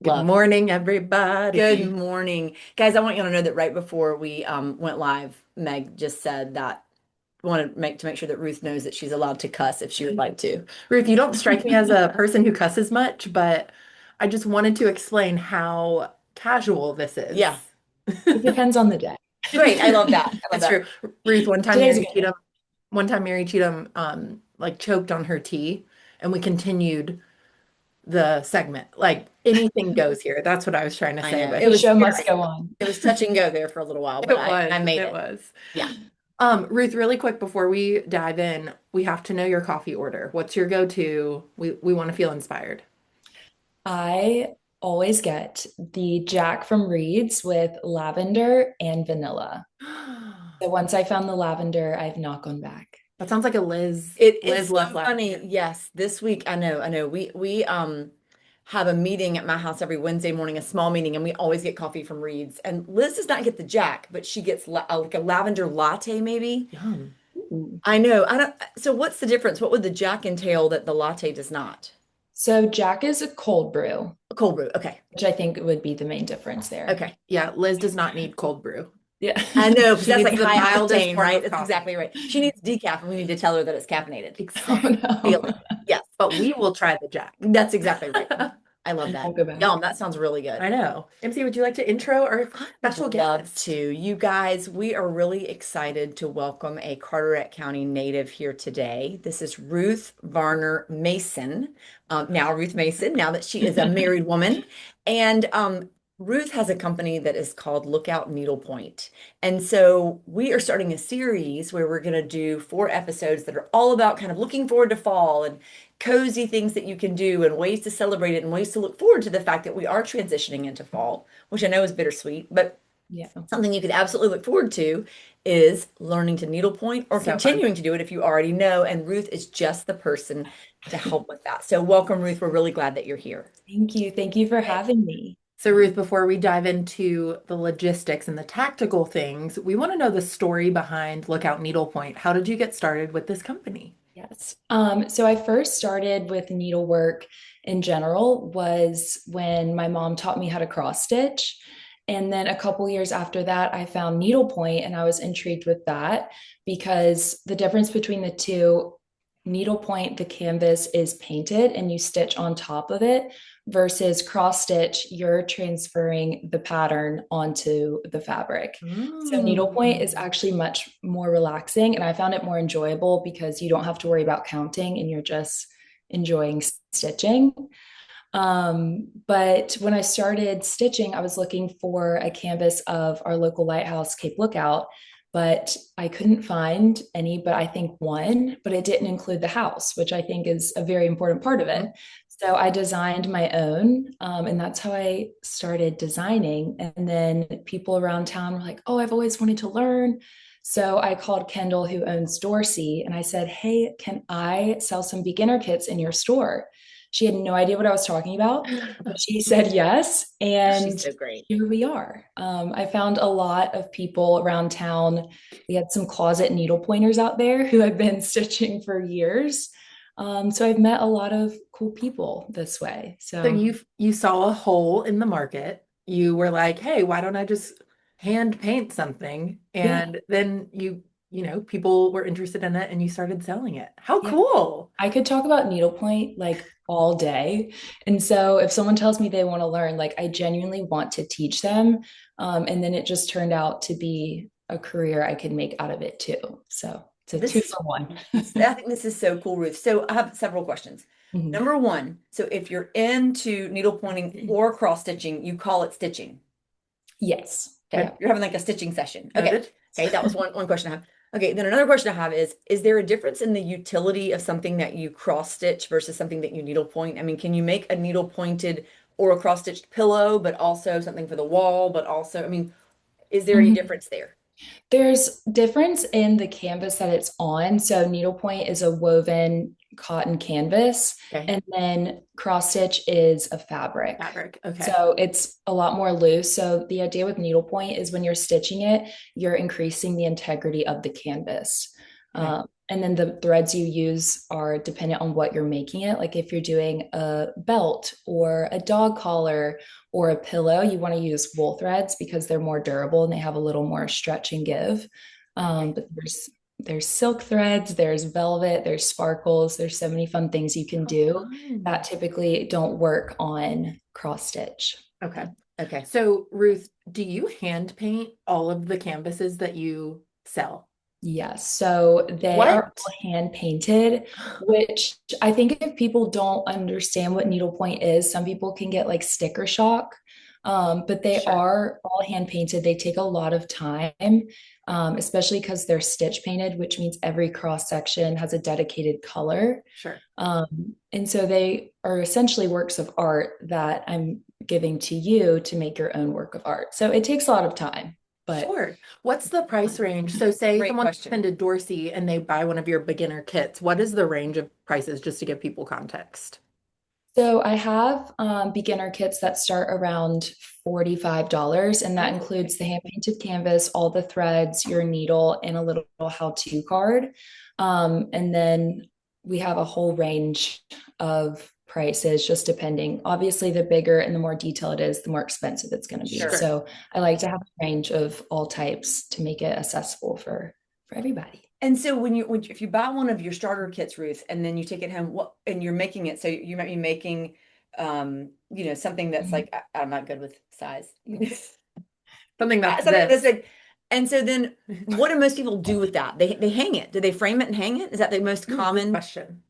Good Love. morning, Good everybody. morning. Guys, I want you to know that right before we went live, Meg just said that we want to make sure that Ruth knows that she's allowed to cuss if she would like to. Ruth, you don't strike me as a person who cusses much, but I just wanted to explain how casual this Yeah, is. It depends on the day. great. I love that. I love It's that. true. Ruth, Today's a good day. One time Mary Cheatham like choked on her tea and we continued the segment. Like anything goes here. That's what I was trying to I say, know. but It The was show very, must go on. it was touch and go there for a little while, but it I was, made it it. was. Yeah. Ruth, really quick before we dive in, we have to know your coffee order. What's your go-to? We want to feel inspired. I always get the Jack from Reed's with lavender and vanilla. So once I found the lavender, I've not gone back. That sounds like a Liz. It's Liz loves so funny. lavender. Yes, this week I know. We have a meeting at my house every Wednesday morning, a small meeting, and we always get coffee from Reed's. And Liz does not get the Jack, but she gets like a lavender latte, maybe. Yum. Ooh. I know. I don't. So what's the difference? What would the Jack entail that the latte does not? So Jack is a cold brew, A cold brew. Okay. which I think would be the main difference there. Okay. Yeah, Liz does not need cold brew. Yeah. I know, because She that's needs like the high mildest octane, form right? of That's coffee. exactly right. She needs decaf, and we need to tell her that it's caffeinated. Oh Feel it. no. Yes, But we will try the Jack. that's exactly right. I love I that. won't go back. Yum, that sounds really good. I know. MC, would you like to intro our special Would love guest? to. You guys, we are really excited to welcome a Carteret County native here today. This is Ruth Varner Mason. Now, Ruth Mason, now that she is a married woman. And Ruth has a company that is called Lookout Needlepoint. And so we are starting a series where we're going to do 4 episodes that are all about kind of looking forward to fall and cozy things that you can do and ways to celebrate it and ways to look forward to the fact that we are transitioning into fall, which I know is bittersweet, but Yeah. something you could absolutely look forward to is learning to needlepoint or So fun. continuing to do it if you already know. And Ruth is just the person to help with that. So welcome, Ruth. We're really glad that you're here. Thank you. Thank you for having me. So, Ruth, before we dive into the logistics and the tactical things, we want to know the story behind Lookout Needlepoint. How did you get started with this company? Yes. So I first started with needlework in general was when my mom taught me how to cross stitch. And then a couple years after that, I found needlepoint and I was intrigued with that because the difference between the two, needlepoint, the canvas is painted and you stitch on top of it versus cross stitch, you're transferring the pattern onto the fabric. So needlepoint is Mm. actually much more relaxing, and I found it more enjoyable because you don't have to worry about counting and you're just enjoying stitching. But when I started stitching, I was looking for a canvas of our local lighthouse, Cape Lookout, but I couldn't find any, but I think one, but it didn't include the house, which I think is a very important part of it. So I designed my own, and that's how I started designing. And then people around town were like, "Oh, I've always wanted to learn." So I called Kendall, who owns Dorsey, and I said, "Hey, can I sell some beginner kits in your store?" She had no idea what I was talking about, but she said yes. She's And so great. here we are. I found a lot of people around town. We had some closet needle pointers out there who have been stitching for years. So I've met a lot of cool people this way. So So you saw a hole in the market. You were like, "Hey, why don't I just hand paint something?" yeah, And then people were interested in it and you started selling it. How yeah. cool. I could talk about needlepoint like all day. And so if someone tells me they want to learn, like I genuinely want to teach them. And then it just turned out to be a career I could make out of it too. So it's a This two is, for one. I think this is so cool, Ruth. So I have several questions. Mhm. Number one, so if you're into needle pointing or cross stitching, you call it stitching. Yes. Okay. Yeah. Okay, You're having like a stitching session. Okay. noted. Okay. That was one question I have. Okay. Then another question I have is there a difference in the utility of something that you cross stitch versus something that you needle point? I mean, can you make a needle pointed or a cross stitched pillow, but also something for the wall, but also, I mean, is there any Mhm. difference there? There's difference in the canvas that it's on. So needlepoint is a woven cotton canvas, Okay. and then cross stitch is a fabric. Fabric. Okay. So it's a lot more loose. So the idea with needlepoint is when you're stitching it, you're increasing the integrity of the canvas. Okay. And then the threads you use are dependent on what you're making it. Like if you're doing a belt or a dog collar or a pillow, you want to use wool threads because they're more durable and they have a little more stretch and give. Okay. But there's silk threads, there's velvet, there's sparkles, there's so many fun things you can Oh, do that fun. typically don't work on cross stitch. Okay. Okay. So, Ruth, do you hand paint all of the canvases that you sell? Yes, so they are What? all hand painted, which I think if people don't understand what needlepoint is, some people can get like sticker shock. But they Sure. are all hand painted. They take a lot of time, especially because they're stitch painted, which means every cross section has a dedicated color. Sure. And so they are essentially works of art that I'm giving to you to make your own work of art. So it takes a lot of time, but Sure. What's the price range? So, say Great someone question. attended Dorsey and they buy one of your beginner kits. What is the range of prices just to give people context? so I have beginner kits that start around $45, and that Oh, includes the hand painted canvas, all the threads, your needle, and a little how-to card. And then we have a whole range of prices, just depending. Obviously, the bigger and the more detail it is, the more expensive it's going to be. Sure. sure. So I like to have a range of all types to make it accessible for everybody. And so if you buy one of your starter kits, Ruth, and then you take it home, what and you're making it, so you might be making something that's Mhm. like I'm not good with size. Something that's Something that's this. like, and so then what do most people do with that? They hang it. Do they frame it and hang it? Is that the most Ooh, good common? question.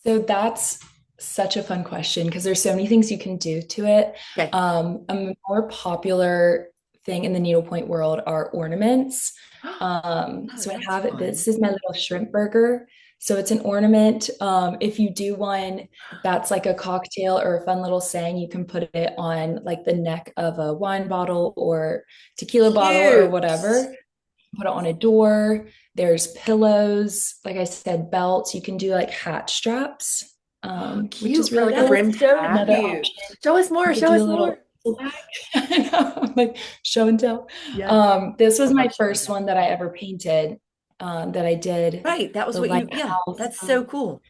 So that's such a fun question because there's so many things you can do to it. Okay. A more popular thing in the needlepoint world are ornaments. Oh, So I that's have it. fun. This is my little shrimp burger. So it's an ornament. If you do one that's like a cocktail or a fun little saying, you can put it on like the neck of a wine bottle or tequila bottle or Cute. whatever. Put it on a door. There's pillows, like I said, belts. You can do like hat straps, which is Cute for really like a That is cool. brimmed so hat. Another cute. option, Show us you more. could Show do us a more. little bag. I know, like show and tell. Yes. This I was my love show and first tell. one that I ever painted, that I did Right. That was the what yeah, lighthouse. that's so cool.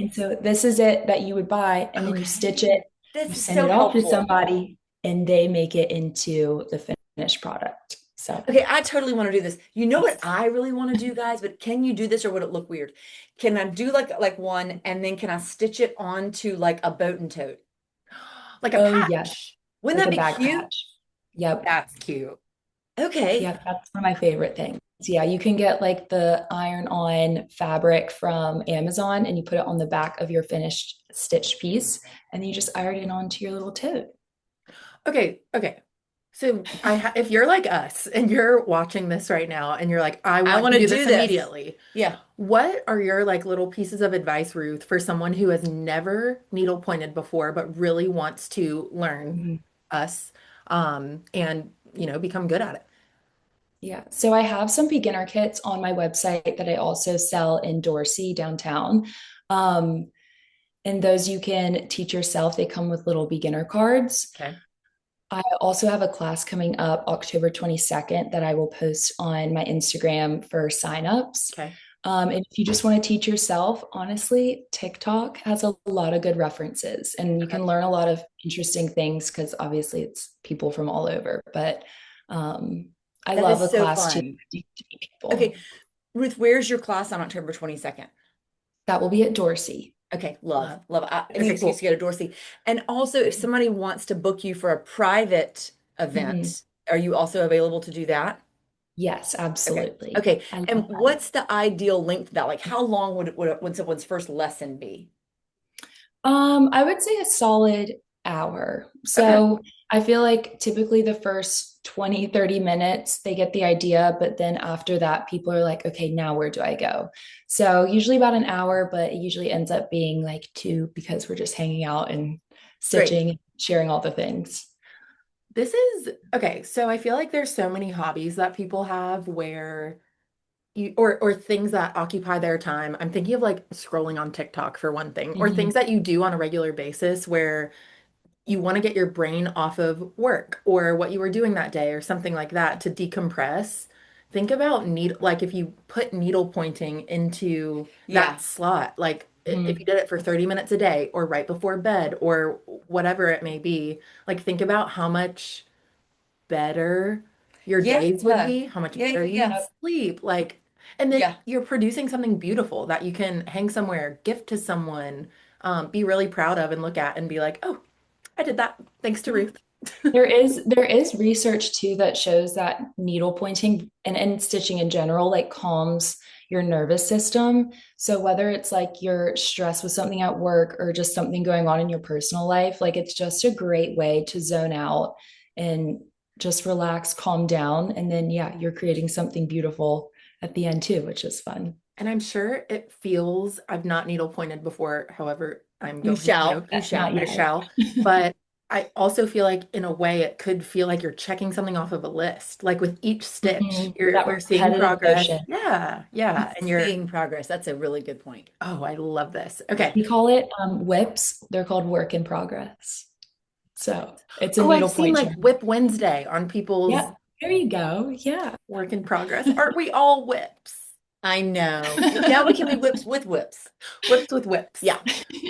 And so this is it that you would buy, and then you stitch Okay. it, This you is send so it off to helpful. somebody, and they make it into the finished product. So Okay, I totally want to do this. You know what I really want to do, guys, but can you do this or would it look weird? Can I do like one and then can I stitch it onto like a boat and tote? Like a oh yes, patch. Wouldn't like that a be bag cute? patch. Yep. That's cute. Okay. Yeah, that's one of my favorite things. Yeah, you can get like the iron-on fabric from Amazon and you put it on the back of your finished stitched piece and then you just iron it onto your little tote. Okay, okay. So if you're like us and you're watching this right now and you're like, I I want want to to do do this this. immediately, Yeah. what are your like little pieces of advice, Ruth, for someone who has never needle pointed before but really wants to learn Mhm. us and become good at it? Yeah. So I have some beginner kits on my website that I also sell in Dorsey downtown. Um, and those you can teach yourself. They come with little beginner cards. Okay. I also have a class coming up October 22nd that I will post on my Instagram for signups. Okay. And if you just want to teach yourself, honestly, TikTok has a lot of good references and you Okay. can learn a lot of interesting things because obviously it's people from all over. But um, I That love is a so class too fun. to meet Okay, people. Ruth, where's your class on October 22nd? That will be at Dorsey. Okay, love, love. Any Okay, excuse cool. to go to Dorsey. And also, if somebody wants to book you for a private Mhm. event, are you also available to do that? Yes, Okay. absolutely. Okay. I love And that. what's the ideal length of that? Like, how long would someone's first lesson be? I would say a solid hour. Okay. So I feel like typically the first 20, 30 minutes, they get the idea, but then after that, people are like, okay, now where do I go? So usually about an hour, but it usually ends up being like two because we're just hanging out and Great. stitching, sharing all the things. This is okay. So I feel like there's so many hobbies that people have where or things that occupy their time. I'm thinking of like scrolling on TikTok for one thing, or Mhm. things that you do on a regular basis where you want to get your brain off of work or what you were doing that day or something like that to decompress. think about like if you put needle pointing into Yeah. that slot, like if Mhm. you did it for 30 minutes a day or right before bed or whatever it may be, like think about how much better your Yeah. days would be, how much Yeah. better Yeah. you'd Yeah. sleep. Like, and then Yeah. you're producing something beautiful that you can hang somewhere, gift to someone, be really proud of and look at and be like, oh, I did that thanks to Ruth. There is research too that shows that needle pointing and stitching in general like calms your nervous system. So whether it's like you're stressed with something at work or just something going on in your personal life, like it's just a great way to zone out and just relax, calm down, and then yeah, you're creating something beautiful at the end too, which is fun. And I'm sure it feels, I've not needle pointed before, however, I'm You going to. shall. You Not shall. I yet. shall. But I also feel like in a way it could feel like you're checking something off of a list. Like with each stitch, Mhm. That you're seeing repetitive progress. motion. Yeah, yeah. And you're, Seeing progress. That's a really good point. oh, I love this. Okay. We call it whips. They're called work in progress. So it's a Oh, I've needlepoint seen like journal. Whip Wednesday on people's Yeah, there you go. Yeah. work in progress. Aren't we all whips? I know. Now we can be whips with whips. Whips with whips. Yeah.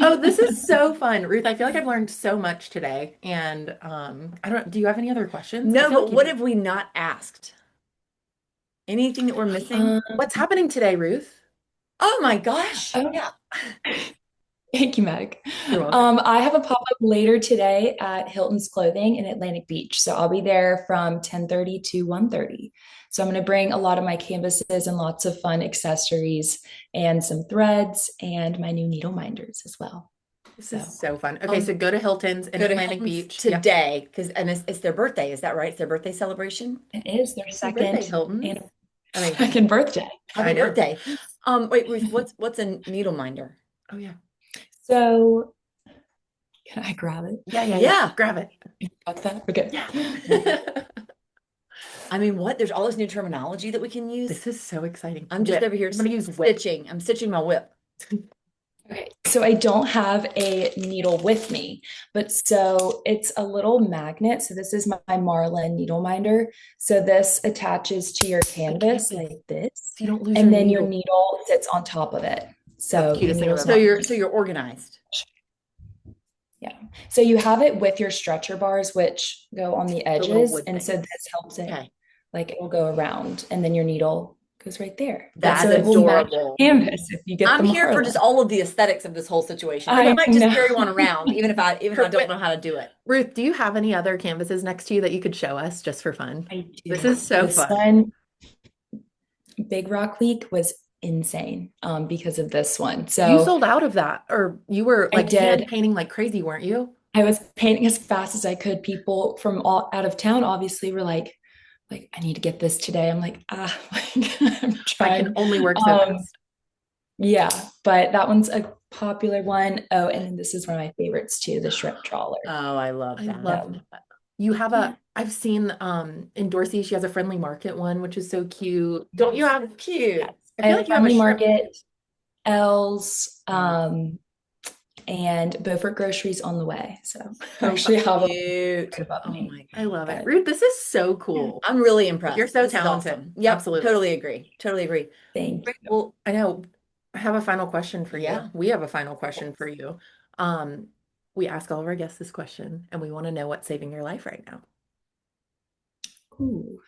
Oh, this is so fun. Ruth, I feel like I've learned so much today. And I don't, do you have any other questions? I No, feel but like you what do. have we not asked? Anything that we're missing? Um, What's happening today, Ruth? Oh my gosh. oh, Yeah. thank you, Meg. You're welcome. I have a pop-up later today at Hilton's Clothing in Atlantic Beach. So I'll be there from 10:30 to 1:30. So I'm going to bring a lot of my canvases and lots of fun accessories and some threads and my new needle minders as well. This So is so fun. Okay, so go to Hilton's in Go to Atlantic Hilton's Beach. Yep. today because and it's their birthday. Is that right? It's their birthday celebration. it is their Happy birthday, second Hilton's. and Amazing. second birthday. I Happy know. birthday. Wait, Ruth, what's a needle minder? Oh, yeah. So can I grab it? Yeah. Yeah. Grab it. Got that? Okay. Yeah. I mean, what? There's all this new terminology that we can use. This is so exciting. I'm just Whip. over here I'm gonna use whip. stitching. I'm stitching my whip. Okay, so I don't have a needle with me, but so it's a little magnet. So this is my Marlin needle minder. So this attaches to your canvas canvas. like this, So you don't lose and your then your needle. needle sits on top of it. That's So the the cutest thing I've needle's ever not. So you're organized. Yeah. So you have it with your stretcher bars, which go on the The little edges, wood and so things. this helps it. Okay. Like it will go around, and then your needle goes right there. That's So it will match adorable. your canvas if you get I'm the here for Marlin. just all of the aesthetics of this whole situation. I I might just know. carry one around, even if I don't know how to do it. Ruth, do you have any other canvases next to you that you could show us just for fun? I do. This is so This fun. one, Big Rock Week was insane because of this one. You So sold out of that, or you were I like hand did. painting like crazy, weren't you? I was painting as fast as I could. People from all out of town obviously were like I need to get this today. I'm like, like, I'm I trying. can only work so fast. Yeah, but that one's a popular one. Oh, and then this is one of my favorites too, the shrimp trawler. Oh, I love I that. love that. You have I've seen in Dorsey, she has a Friendly Market one, which is so cute. Don't you have Cute. Yes. I feel like you have a Friendly shrimp. Market, L's, and Beaufort Groceries on the way. So I actually have a Cute. above Oh me. my I love it. But Ruth, this is so cool. I'm really impressed. You're so This is talented. awesome. Yep, Absolutely. totally agree. Totally agree. thank Great. you. Well, I know. I have a final question for you. Yeah. We have a final question for you. We ask all of our guests this question, and we want to know what's saving your life right now. Ooh.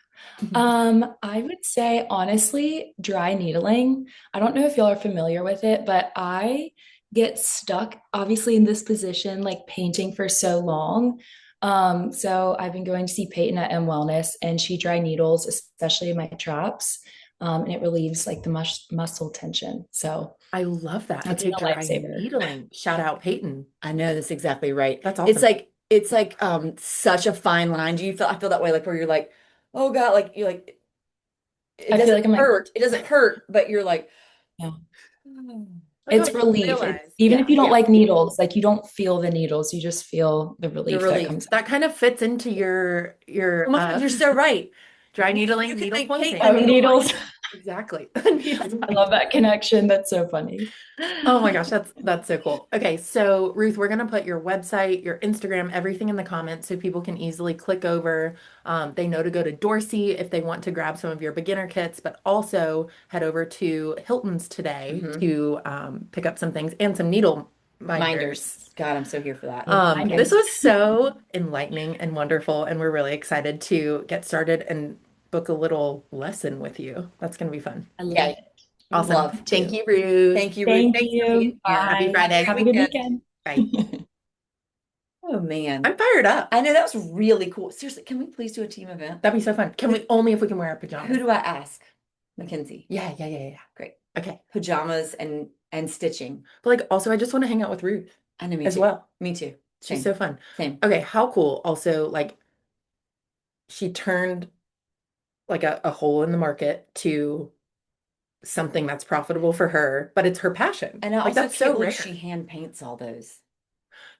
I would say honestly, dry needling. I don't know if y'all are familiar with it, but I get stuck obviously in this position, like painting for so long. So I've been going to see Peyton at M Wellness, and she dry needles, especially in my traps. And it relieves like the muscle tension. So I love that. that's Okay, been a dry lifesaver. needling. Shout out Peyton. I know that's exactly right. That's It's awesome. like such a fine line. Do you feel I feel that way like where you're like, oh God, like you're like it I feel doesn't like I'm like, hurt. It doesn't hurt, but you're like, yeah. Like, It's oh, relief. realize. Even yeah, if you don't Yeah. like needles, like you don't feel the needles, you just feel the relief that relief. comes. That kind of fits into your oh my God, you're so right. dry needling, You can needle make pointing. Peyton a Oh, needle needles. minder. Exactly. I love that connection. That's so funny. Oh my gosh, that's so cool. Okay, so Ruth, we're gonna put your website, your Instagram, everything in the comments so people can easily click over. They know to go to Dorsey if they want to grab some of your beginner kits, but also head over to Hilton's today Mhm. to pick up some things and some needle Minders. minders. God, I'm so here for that. This Reminders. was so enlightening and wonderful, and we're really excited to get started and book a little lesson with you. That's gonna be fun. I love Yeah, it. Would Awesome. love Thank to. you, Ruth. Thank you, Ruth. Thank Thanks for you. being here. Happy Bye. Have a Friday. Have great a good weekend. weekend. Bye. Oh man. I'm fired up. I know that was really cool. Seriously, can we please do a team event? That'd be so fun. Can we only if we can wear our Who pajamas? do I ask? Mackenzie. Yeah. Great. Okay. Pajamas and stitching. But like also I just want to hang out with Ruth I know, me as too. well. Me too. She's Same. so fun. Same. Okay, how cool. Also, like she turned like a hole in the market to something that's profitable for her, but it's her passion. And I Like also that's can't so believe rare. she hand paints all those.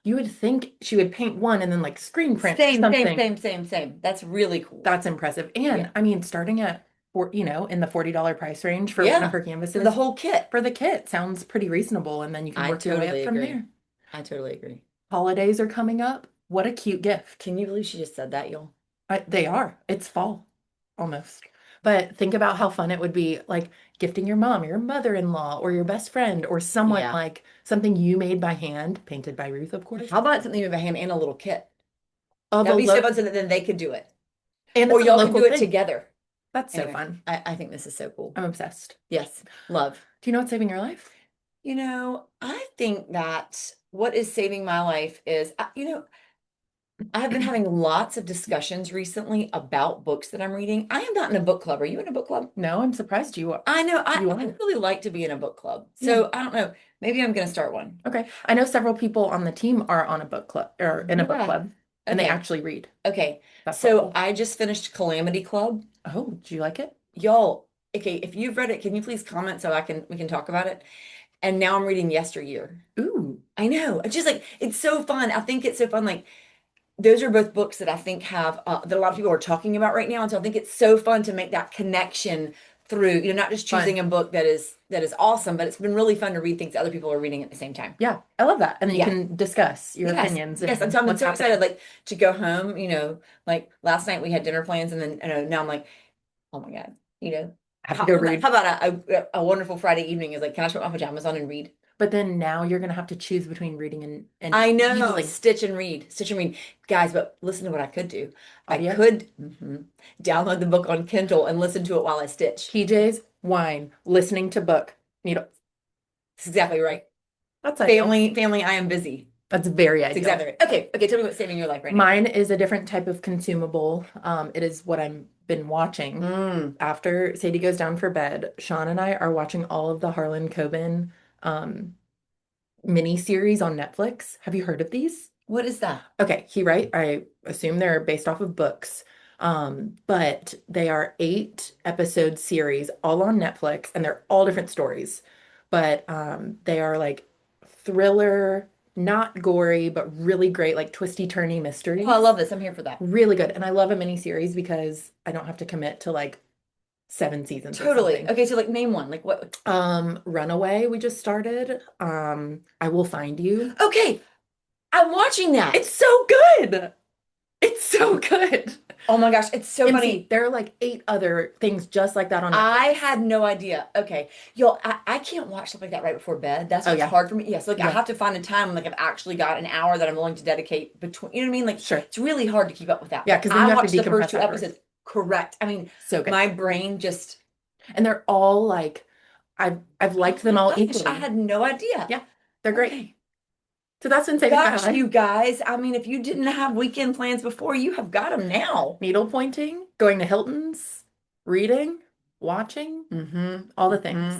You would think she would paint one and then like screen print Same. something. That's really cool. That's impressive. Yeah. And I mean, starting at in the $40 price range for one Yeah. of her For canvases the whole kit. for the kit sounds pretty reasonable. And then you can I work your way totally up from agree. there. I totally agree. Holidays are coming up. What a cute gift. Can you believe she just said that, y'all? They are. It's fall almost. But think about how fun it would be like gifting your mom, your mother-in-law, or your best friend, or someone Yeah. like something you made by hand, painted by Ruth, of course. How about something with a hand and a little kit? Of a That'd be so lo fun so that then they could do it. and Or it's a y'all can local do it thing. together. That's so Anyway, fun. I think this is so cool. I'm obsessed. Yes. Love. Do you know what's saving your life? I think that what is saving my life is, I have been having lots of discussions recently about books that I'm reading. I am not in a book club. Are you in a book club? No, I'm surprised you are. I know. You I are. really like to be in a book club. Yeah. So I don't know. Maybe I'm going to start one. Okay. I know several people on the team are on a book club or in a book Yeah. club, and they Okay. actually read. Okay. That's So helpful. I just finished Calamity Club. Oh, do you like it? Y'all, okay, if you've read it, can you please comment so we can talk about it? And now I'm reading Yesteryear. Ooh. I know. It's just like it's so fun. I think it's so fun. Like those are both books that I think have that a lot of people are talking about right now. And so I think it's so fun to make that connection through, not just choosing a book that is awesome, but it's been really fun to read things that other people are reading at the same time. Yeah, I love that. And then you Yeah. can discuss your Yes. opinions Yes. and And so I'm what's so happening. excited, like to go home, like last night we had dinner plans and then now I'm like, oh my God, Have to go read. how about a wonderful Friday evening is like, can I put my pajamas on and read? But then now you're gonna have to choose between reading and I know, needling. stitch and read, guys. But listen to what I could do. Audio? I could download the book on Kindle and listen to it while I stitch. PJs, wine, listening to book, needle. That's exactly right. That's ideal. Family. I am busy. That's very That's ideal. exactly right. Okay. Tell me what's saving your life right now. Mine is a different type of consumable. It is what I've been watching. After Sadie goes down for bed, Sean and I are watching all of the Harlan Coben mini series on Netflix. Have you heard of these? What is that? Okay, I assume they're based off of books. But they are 8 episode series all on Netflix and they're all different stories. But they are like thriller, not gory, but really great, like twisty turny mysteries. Oh, I love this. I'm here for that. Really good. And I love a mini series because I don't have to commit to like 7 seasons or Totally. something. Okay, so like name one. Like what? Runaway, we just started. I Will Find You. Okay. I'm watching that. It's so good. It's so good. Oh my gosh, it's so And funny. see, there are like 8 other things just like that on Netflix. I had no idea. Okay. Y'all, I can't watch stuff like that right before bed. That's what's yeah. hard for me. Yes, like I Yeah. have to find a time like I've actually got an hour that I'm willing to dedicate between, you know what I mean? Like Sure. it's really hard to keep up with that. Yeah, 'cause then you I have to watched the first decompress 2 afterwards. episodes. Correct. I mean, So good. my brain just And they're all like I've liked them all gosh, equally. I had no idea. Yeah, they're great. Okay. So that's been saving my Gosh, life. you guys. I mean, if you didn't have weekend plans before, you have got them now. Needle pointing, going to Hilton's, reading, watching, all the things.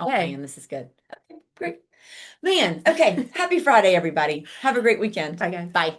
Oh Okay. man, this is good. Okay, great. Man, okay. Happy Friday, everybody. Have a great weekend. Bye, guys. Bye.